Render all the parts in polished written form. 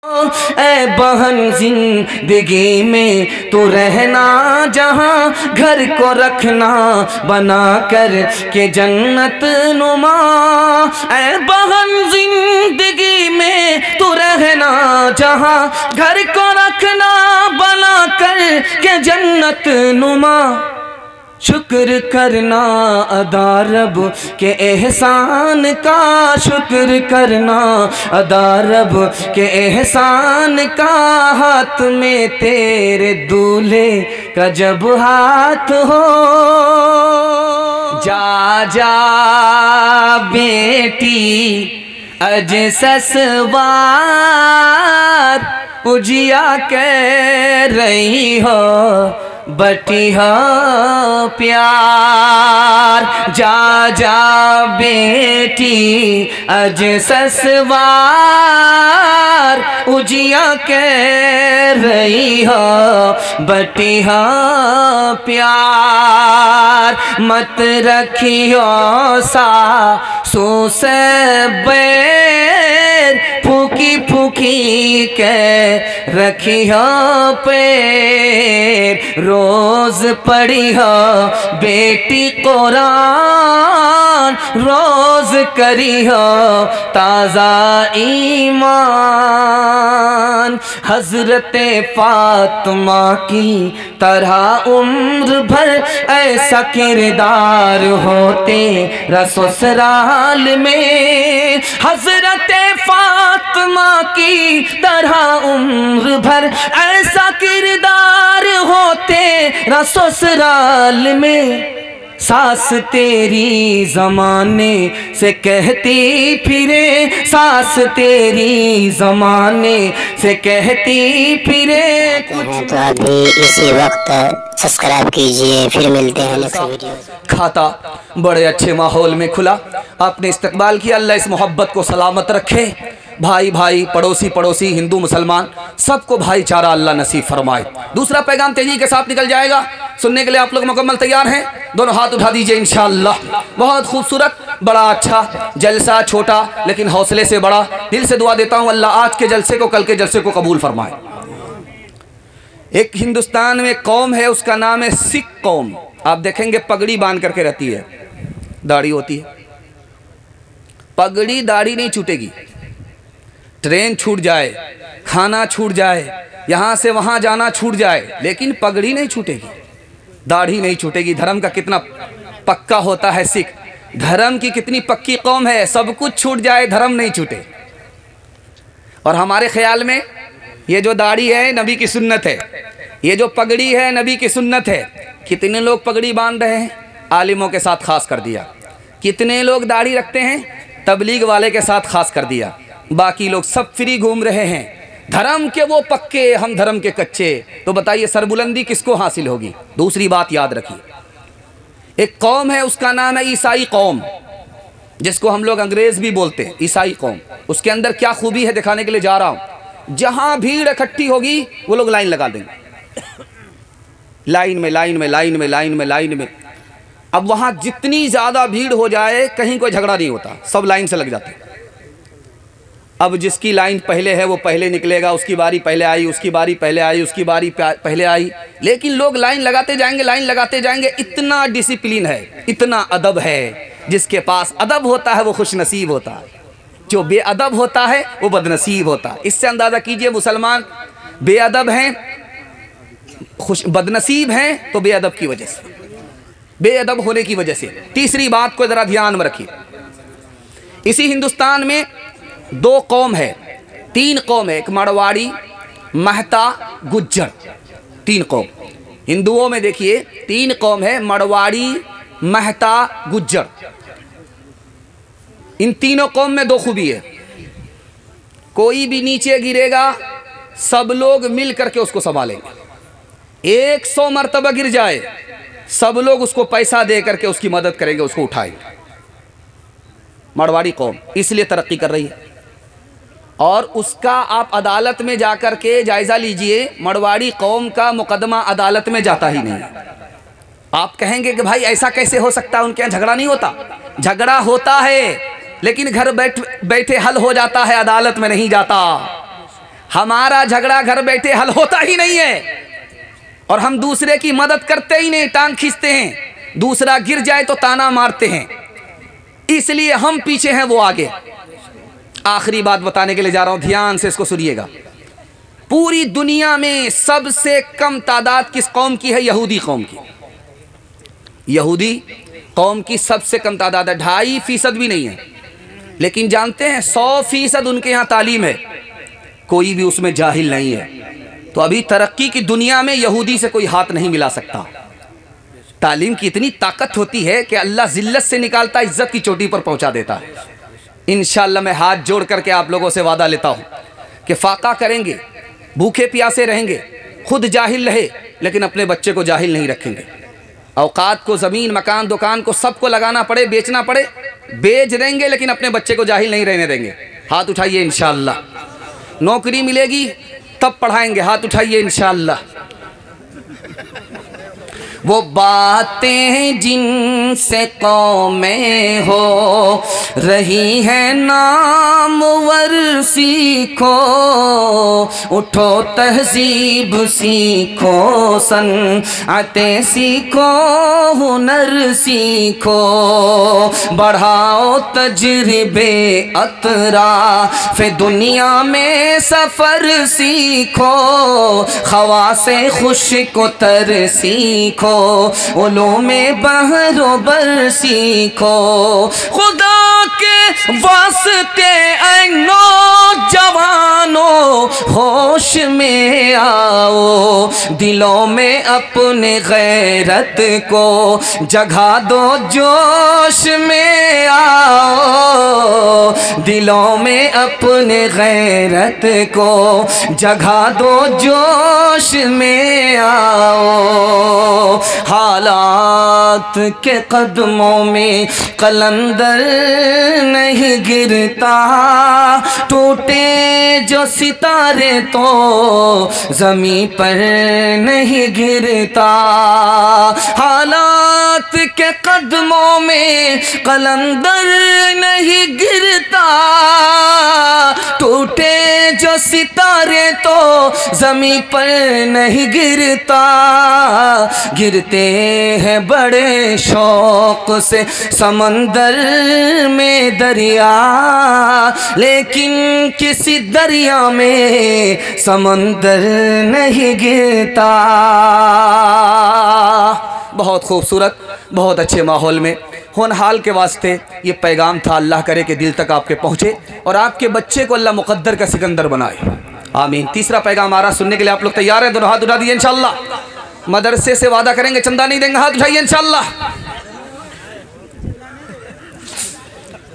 ऐ बहन जिंदगी में तू रहना जहाँ, घर को रखना बना कर के जन्नत नुमा। ऐ बहन जिंदगी में तू रहना जहाँ, घर को रखना बना कर के जन्नत नुमा। शुक्र करना अदा रब के एहसान का, शुक्र करना अदा रब के एहसान का। हाथ में तेरे दूल्हे का जब हाथ हो, जा जा बेटी अज ससवार, उजिया कह रही हो बटी हो प्यार। जा जा बेटी अज ससवार, उजिया कह रही हो बटी हो प्यार। मत रखियो सासू से बैर, फूकी फूकी के रखियो पैर। रोज पढ़ी हो बेटी कुरान, रोज करी हो ताज़ा ईमान। हज़रत फातिमा की तरह उम्र भर ऐसा किरदार होते ससुराल में। हज़रत फातिमा की तरह उम्र भर ऐसा किरदार होते ससुराल में। सास तेरी जमाने से कहती फिरे, सास तेरी जमाने से कहती फिरे। तो आप भी इसी वक्त सब्सक्राइब कीजिए, फिर मिलते हैं नेक्स्ट वीडियो। खाता बड़े अच्छे माहौल में खुला, आपने इस्तकबाल किया। अल्लाह इस मोहब्बत को सलामत रखे। भाई भाई, पड़ोसी पड़ोसी, हिंदू मुसलमान, सबको भाईचारा अल्लाह नसीब फरमाए। दूसरा पैगाम तेजी के साथ निकल जाएगा, सुनने के लिए आप लोग मुकम्मल तैयार हैं? दोनों हाथ उठा दीजिए इंशाअल्लाह। बहुत खूबसूरत, बड़ा अच्छा जलसा, छोटा लेकिन हौसले से बड़ा। दिल से दुआ देता हूँ अल्लाह आज के जलसे को, कल के जलसे को कबूल फरमाए। एक हिंदुस्तान में कौम है, उसका नाम है सिख कौम। आप देखेंगे पगड़ी बांध करके रहती है, दाढ़ी होती है। पगड़ी दाढ़ी नहीं छूटेगी। ट्रेन छूट जाए, खाना छूट जाए, यहाँ से वहाँ जाना छूट जाए, लेकिन पगड़ी नहीं छूटेगी, दाढ़ी नहीं छूटेगी। धर्म का कितना पक्का होता है सिख, धर्म की कितनी पक्की कौम है। सब कुछ छूट जाए, धर्म नहीं छूटे। और हमारे ख्याल में ये जो दाढ़ी है नबी की सुन्नत है, ये जो पगड़ी है नबी की सुन्नत है। कितने लोग पगड़ी बांध रहे हैं? आलिमों के साथ खास कर दिया। कितने लोग दाढ़ी रखते हैं? तबलीग वाले के साथ खास कर दिया। बाकी लोग सब फ्री घूम रहे हैं। धर्म के वो पक्के, हम धर्म के कच्चे। तो बताइए सरबुलंदी किसको हासिल होगी? दूसरी बात याद रखिए, एक कौम है, उसका नाम है ईसाई कौम, जिसको हम लोग अंग्रेज भी बोलते हैं, ईसाई कौम। उसके अंदर क्या खूबी है दिखाने के लिए जा रहा हूं। जहां भीड़ इकट्ठी होगी वो लोग लाइन लगा देंगे, लाइन में लाइन में लाइन में लाइन में लाइन में। अब वहां जितनी ज्यादा भीड़ हो जाए कहीं कोई झगड़ा नहीं होता, सब लाइन से लग जाते हैं। अब जिसकी लाइन पहले है वो पहले निकलेगा, उसकी बारी पहले आई, उसकी बारी पहले आई, उसकी बारी पहले आई, लेकिन लोग लाइन लगाते जाएंगे, लाइन लगाते जाएंगे। इतना डिसिप्लिन है, इतना अदब है। जिसके पास अदब होता है वो खुशनसीब होता है, जो बेअदब होता है वो बदनसीब होता है। इससे अंदाज़ा कीजिए मुसलमान बेअदब हैं, बदनसीब हैं तो बेअदब की वजह से, बेअदब होने की वजह से। तीसरी बात को ज़रा ध्यान में रखिए, इसी हिंदुस्तान में दो कौम है, तीन कौम है, एक मरवाड़ी, महता, गुज्जर, तीन कौम। हिंदुओं में देखिए तीन कौम है, मरवाड़ी, महता, गुज्जर। इन तीनों कौम में दो खूबी है, कोई भी नीचे गिरेगा सब लोग मिल करके उसको संभालेंगे। 100 मरतबा गिर जाए सब लोग उसको पैसा दे करके उसकी मदद करेंगे, उसको उठाएंगे। मरवाड़ी कौम इसलिए तरक्की कर रही है। और उसका आप अदालत में जाकर के जायज़ा लीजिए, मरवाड़ी कौम का मुकदमा अदालत में जाता ही नहीं। आप कहेंगे कि भाई ऐसा कैसे हो सकता है, उनके यहाँ झगड़ा नहीं होता? झगड़ा होता है, लेकिन घर बैठे हल हो जाता है, अदालत में नहीं जाता। हमारा झगड़ा घर बैठे हल होता ही नहीं है और हम दूसरे की मदद करते ही नहीं, टांग खींचते हैं। दूसरा गिर जाए तो ताना मारते हैं, इसलिए हम पीछे हैं, वो आगे। आखिरी बात बताने के लिए जा रहा हूं, ध्यान से इसको सुनिएगा। पूरी दुनिया में सबसे कम तादाद किस कौम की है? यहूदी कौम की। यहूदी कौम की सबसे कम तादाद है, 2.5% भी नहीं है। लेकिन जानते हैं 100% उनके यहाँ तालीम है, कोई भी उसमें जाहिल नहीं है। तो अभी तरक्की की दुनिया में यहूदी से कोई हाथ नहीं मिला सकता। तालीम की इतनी ताकत होती है कि अल्लाह जिल्लत से निकालता, इज्जत की चोटी पर पहुंचा देता है। इंशाअल्लाह मैं हाथ जोड़ करके आप लोगों से वादा लेता हूं कि फाका करेंगे, भूखे प्यासे रहेंगे, खुद जाहिल रहे लेकिन अपने बच्चे को जाहिल नहीं रखेंगे। औकात को, ज़मीन, मकान, दुकान को सबको लगाना पड़े, बेचना पड़े, बेच देंगे लेकिन अपने बच्चे को जाहिल नहीं रहने देंगे। हाथ उठाइए इंशाअल्लाह। नौकरी मिलेगी तब पढ़ाएंगे, हाथ उठाइए इंशाअल्लाह। वो बातें जिनसे कौमें हो रही है नामवर सीखो, उठो तहजीब सीखो, सनअतें सीखो, हुनर सीखो, बढ़ाओ तजर्बे अतराफ़े दुनिया में सफ़र सीखो, ख़वासे खुश को तर सीखो, उलूमे बहरोबर सीखो। खुदा के वास्ते ऐ नौजवानों होश में आओ, दिलों में अपने गैरत को जगा दो, जोश में आओ, दिलों में अपने गैरत को जगा दो, जोश में आओ। हालात के कदमों में कलंदर नहीं गिरता, टूटे जो सितारे तो ज़मीं पर नहीं गिरता। हालात के कदमों में कलंदर नहीं गिरता, टूटे जो सितारे तो ज़मीं पर नहीं गिरता। गिरते हैं बड़े शौक से समंदर में दरिया, लेकिन किसी दरिया में समंदर नहीं गिरता। बहुत खूबसूरत, बहुत अच्छे माहौल में होनहाल के वास्ते ये पैगाम था। अल्लाह करे कि दिल तक आपके पहुँचे और आपके बच्चे को अल्लाह मुकद्दर का सिकंदर बनाए, आमीन। तीसरा पैगाम आ रहा, सुनने के लिए आप लोग तैयार हैं? दोनों हाथ उठा दिए इंशाअल्लाह। मदरसे से वादा करेंगे चंदा नहीं देंगे, हाथ उठाइए इंशाअल्लाह।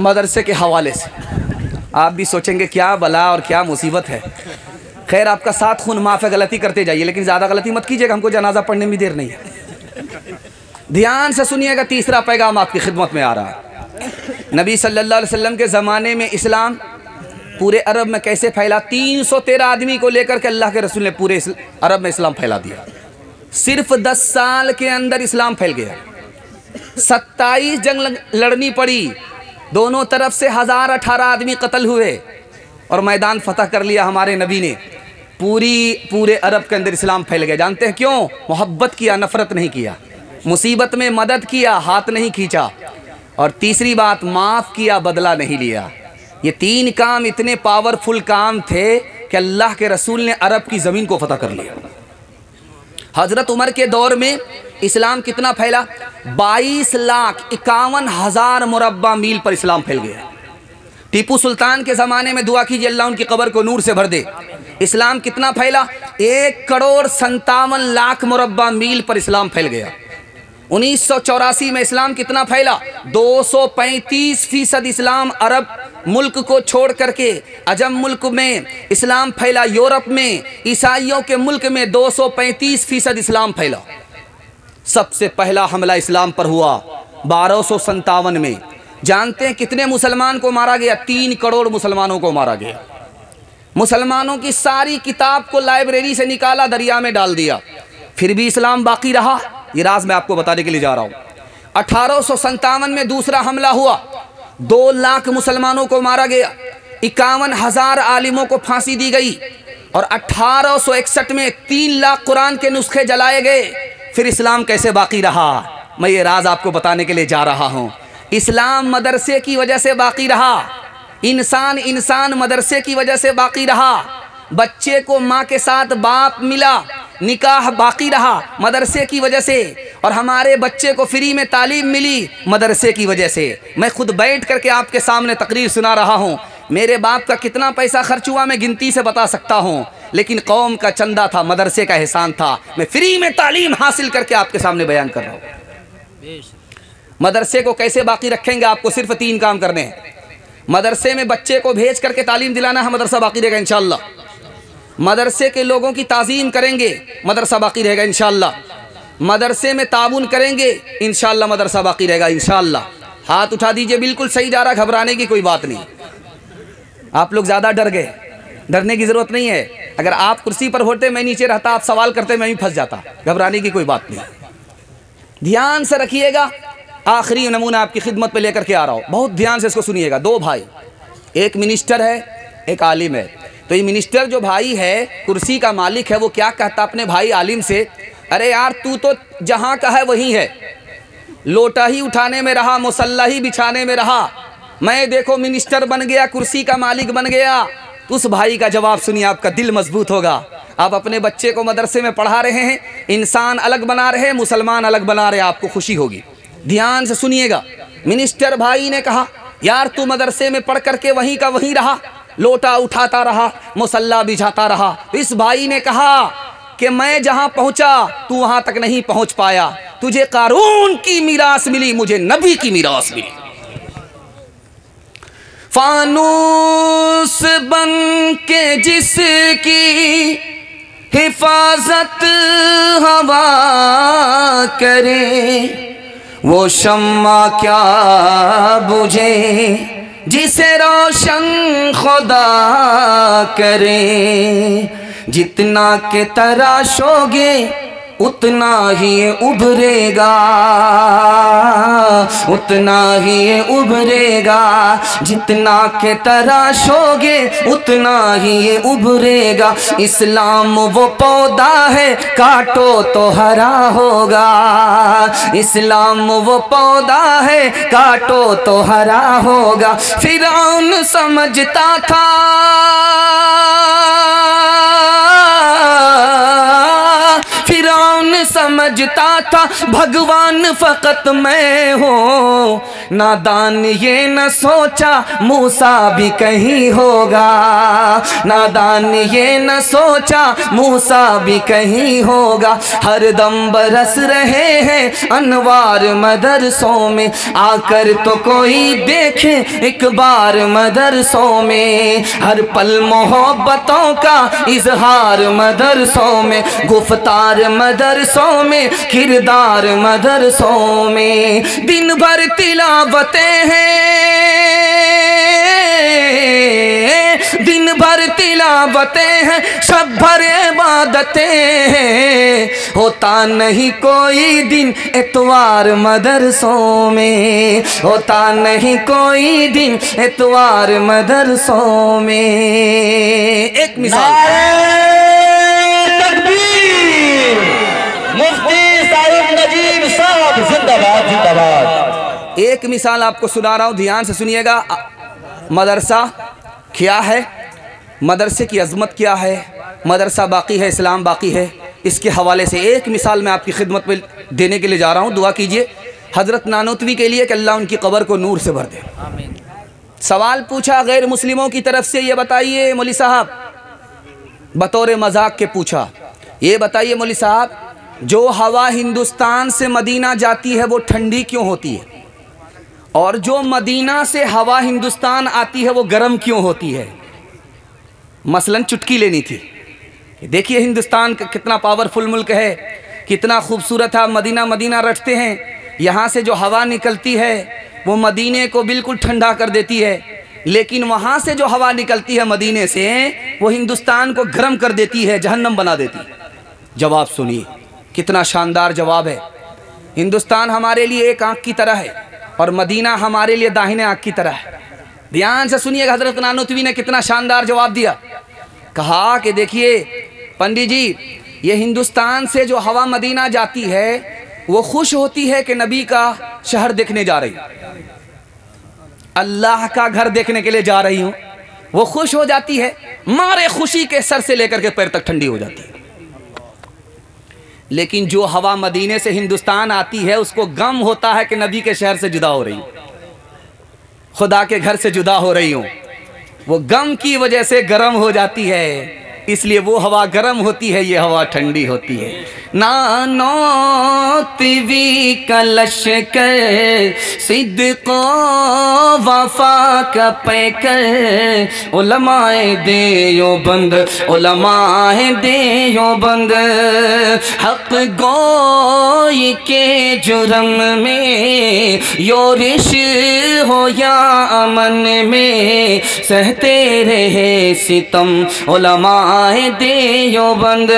मदरसे के हवाले से आप भी सोचेंगे क्या बला और क्या मुसीबत है। खैर आपका साथ खून माफ़ है, गलती करते जाइए लेकिन ज़्यादा गलती मत कीजिएगा, हमको जनाजा पढ़ने में देर नहीं है। ध्यान से सुनिएगा, तीसरा पैगाम आपकी खिदमत में आ रहा है। नबी सल्लल्लाहु अलैहि वसल्लम के ज़माने में इस्लाम पूरे अरब में कैसे फैला? 313 आदमी को लेकर के अल्लाह के रसूल ने पूरे अरब में इस्लाम फैला दिया। सिर्फ 10 साल के अंदर इस्लाम फैल गया। 27 जंग लड़नी पड़ी, दोनों तरफ से 1018 आदमी कत्ल हुए और मैदान फतह कर लिया हमारे नबी ने। पूरे अरब के अंदर इस्लाम फैल गया। जानते हैं क्यों? मोहब्बत किया, नफ़रत नहीं किया। मुसीबत में मदद किया, हाथ नहीं खींचा। और तीसरी बात, माफ़ किया, बदला नहीं लिया। ये 3 काम इतने पावरफुल काम थे कि अल्लाह के रसूल ने अरब की ज़मीन को फतह कर लिया। हज़रत उमर के दौर में इस्लाम कितना फैला? 22,51,000 मुरब्बा मील पर इस्लाम फैल गया। टीपू सुल्तान के ज़माने में दुआ कीजिए अल्लाह उनकी कब्र को नूर से भर दे। इस्लाम कितना फैला? 1,57,00,000 मुरब्बा मील पर इस्लाम फैल गया। 1984 में इस्लाम कितना फैला? 235% इस्लाम अरब मुल्क को छोड़ करके अजम मुल्क में इस्लाम फैला। यूरोप में ईसाइयों के मुल्क में 235% इस्लाम फैला। सबसे पहला हमला इस्लाम पर हुआ 1257 में। जानते हैं कितने मुसलमान को मारा गया? 3 करोड़ मुसलमानों को मारा गया। मुसलमानों की सारी किताब को लाइब्रेरी से निकाला, दरिया में डाल दिया, फिर भी इस्लाम बाकी रहा। ये राज मैं आपको बताने के लिए जा रहा हूँ। 1857 में दूसरा हमला हुआ, 2 लाख मुसलमानों को मारा गया, 51,000 आलिमों को फांसी दी गई। और 1861 में 3 लाख कुरान के नुस्खे जलाए गए। फिर इस्लाम कैसे बाकी रहा, मैं ये राज आपको बताने के लिए जा रहा हूँ। इस्लाम मदरसे की वजह से बाकी रहा, इंसान मदरसे की वजह से बाकी रहा। बच्चे को माँ के साथ बाप मिला, निकाह बाकी रहा मदरसे की वजह से। और हमारे बच्चे को फ्री में तालीम मिली मदरसे की वजह से। मैं खुद बैठ करके आपके सामने तकरीर सुना रहा हूँ। मेरे बाप का कितना पैसा खर्च हुआ मैं गिनती से बता सकता हूँ, लेकिन कौम का चंदा था, मदरसे का एहसान था। मैं फ्री में तालीम हासिल करके आपके सामने बयान कर रहा हूँ। मदरसे को कैसे बाकी रखेंगे, आपको सिर्फ 3 काम करने हैं। मदरसे में बच्चे को भेज करके तालीम दिलाना है, मदरसा बाकी रहेगा इंशाअल्लाह। मदरसे के लोगों की ताज़ीम करेंगे, मदरसा बाकी रहेगा इंशाअल्लाह। मदरसे में ताउन करेंगे इंशाअल्लाह, मदरसा बाकी रहेगा इंशाअल्लाह। हाथ उठा दीजिए, बिल्कुल सही जा रहा, घबराने की कोई बात नहीं। आप लोग ज़्यादा डर गए, डरने की ज़रूरत नहीं है। अगर आप कुर्सी पर होते, मैं नीचे रहता, आप सवाल करते, मैं भी फंस जाता। घबराने की कोई बात नहीं। ध्यान से रखिएगा, आखिरी नमूना आपकी खिदमत पे लेकर के आ रहा हूँ, बहुत ध्यान से इसको सुनिएगा। 2 भाई, एक मिनिस्टर है, एक आलिम है। तो ये मिनिस्टर जो भाई है, कुर्सी का मालिक है, वो क्या कहता अपने भाई आलिम से, अरे यार तू तो जहाँ का है वहीं है, लोटा ही उठाने में रहा, मुसल्ला ही बिछाने में रहा, मैं देखो मिनिस्टर बन गया, कुर्सी का मालिक बन गया। उस भाई का जवाब सुनिए, आपका दिल मजबूत होगा। आप अपने बच्चे को मदरसे में पढ़ा रहे हैं, इंसान अलग बना रहे हैं, मुसलमान अलग बना रहे हैं, आपको खुशी होगी। ध्यान से सुनिएगा। मिनिस्टर भाई ने कहा, यार तू मदरसे में पढ़ करके वहीं का वहीं रहा, लोटा उठाता रहा, मुसल्ला बिछाता रहा। इस भाई ने कहा कि मैं जहां पहुंचा तू वहां तक नहीं पहुंच पाया, तुझे कारून की मीरास मिली, मुझे नबी की मीरास मिली। फानूस बन के जिसकी हिफाजत हवा करे, वो शम्मा क्या बुझे जिसे रोशन खुदा करे। जितना के तराशोगे उतना ही ये उभरेगा, उतना ही ये उभरेगा। जितना के तराशोगे उतना ही ये उभरेगा। इस्लाम वो पौधा है, काटो तो हरा होगा। इस्लाम वो पौधा है, काटो तो हरा होगा। फिरौन समझता था समझता था भगवान फकत मैं हूँ, नादान ये न सोचा मूसा भी कहीं होगा। नादान ये न सोचा मूसा भी कहीं होगा। हर दम बरस रहे हैं अनवार मदरसों में, आकर तो कोई देखे एक बार मदरसों में। हर पल मोहब्बतों का इजहार मदरसों में, गुफ्तार मदरसों में, किरदार मदरसों में। दिन भर तिलावतें हैं, दिन भर तिलावतें हैं, सब भर इबादतें हैं। होता नहीं कोई दिन एतवार मदरसों में, होता नहीं कोई दिन एतवार मदरसों में। एक मिसाल, मुफ्ती साहिब नजीब साहब जिंदाबाद जिंदाबाद। एक मिसाल आपको सुना रहा हूँ, ध्यान से सुनिएगा। मदरसा क्या है, मदरसे की अजमत क्या है, मदरसा बाकी है, इस्लाम बाकी है, इसके हवाले से एक मिसाल मैं आपकी खिदमत में देने के लिए जा रहा हूँ। दुआ कीजिए हज़रत नानोतवी के लिए कि अल्लाह उनकी कब्र को नूर से भर दे। आमीन। सवाल पूछा गैर मुस्लिमों की तरफ से, ये बताइए मौली साहब, बतौर मजाक के पूछा, ये बताइए मौली साहब, जो हवा हिंदुस्तान से मदीना जाती है वो ठंडी क्यों होती है, और जो मदीना से हवा हिंदुस्तान आती है वो गर्म क्यों होती है? मसलन चुटकी लेनी थी। देखिए हिंदुस्तान कितना पावरफुल मुल्क है, कितना खूबसूरत है। मदीना मदीना रटते हैं, यहाँ से जो हवा निकलती है वो मदीने को बिल्कुल ठंडा कर देती है, लेकिन वहाँ से जो हवा निकलती है मदीने से वो हिंदुस्तान को गर्म कर देती है, जहन्नम बना देती है। जवाब सुनिए, कितना शानदार जवाब है। हिंदुस्तान हमारे लिए एक आँख की तरह है और मदीना हमारे लिए दाहिने आँख की तरह है। ध्यान से सुनिएगा, हज़रत नानोतवी ने कितना शानदार जवाब दिया। कहा कि देखिए पंडित जी, ये हिंदुस्तान से जो हवा मदीना जाती है वो खुश होती है कि नबी का शहर देखने जा रही, अल्लाह का घर देखने के लिए जा रही हूँ। वो खुश हो जाती है, मारे खुशी के सर से लेकर के पैर तक ठंडी हो जाती है। लेकिन जो हवा मदीने से हिंदुस्तान आती है उसको गम होता है कि नबी के शहर से जुदा हो रही हूँ, खुदा के घर से जुदा हो रही हूँ। वो गम की वजह से गर्म हो जाती है, इसलिए वो हवा गर्म होती है, ये हवा ठंडी होती है। नानो तिवी कलश कर सिद्को वफा का पैकर, उलमाए देयो बंद, उलमाए देयो बंद, हक गोई के जुर्म में योरिश हो या अमन में, सहते रहे सितम उलमाए देयो बंद।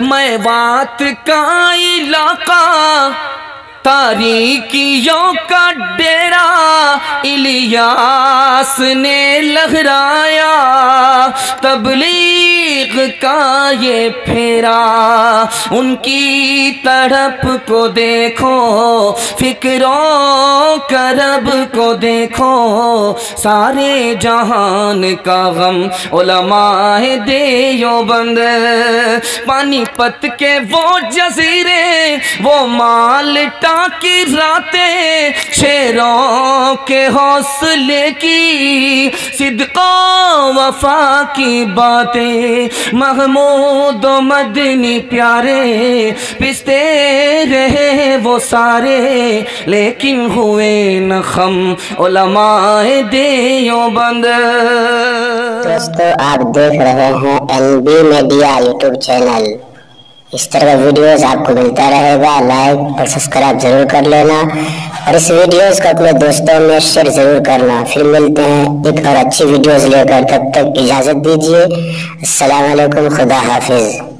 मैं बात का इलाका तारीकियों का डेरा, इलियास ने लहराया तबलीग का ये फेरा। उनकी तड़प को देखो, फिक्रों करब को देखो, सारे जहान का गम उलमाए देयोबंद। पानीपत के वो जजीरे, वो माल्टा की रातें, शेरों के हौसले की, सिद्को वफा की बातें, महमूद मदनी प्यारे पिसते रहे वो सारे, लेकिन हुए न खम उलमाए देयोबंद। दोस्तों आप देख रहे हैं NB मीडिया यूट्यूब चैनल। इस तरह का वीडियोस आपको मिलता रहेगा, लाइक और सब्सक्राइब जरूर कर लेना और इस वीडियोस को अपने दोस्तों में शेयर जरूर करना। फिर मिलते हैं एक और अच्छी वीडियोस लेकर, तब तक इजाजत दीजिए। अस्सलाम वालेकुम, खुदा हाफिज।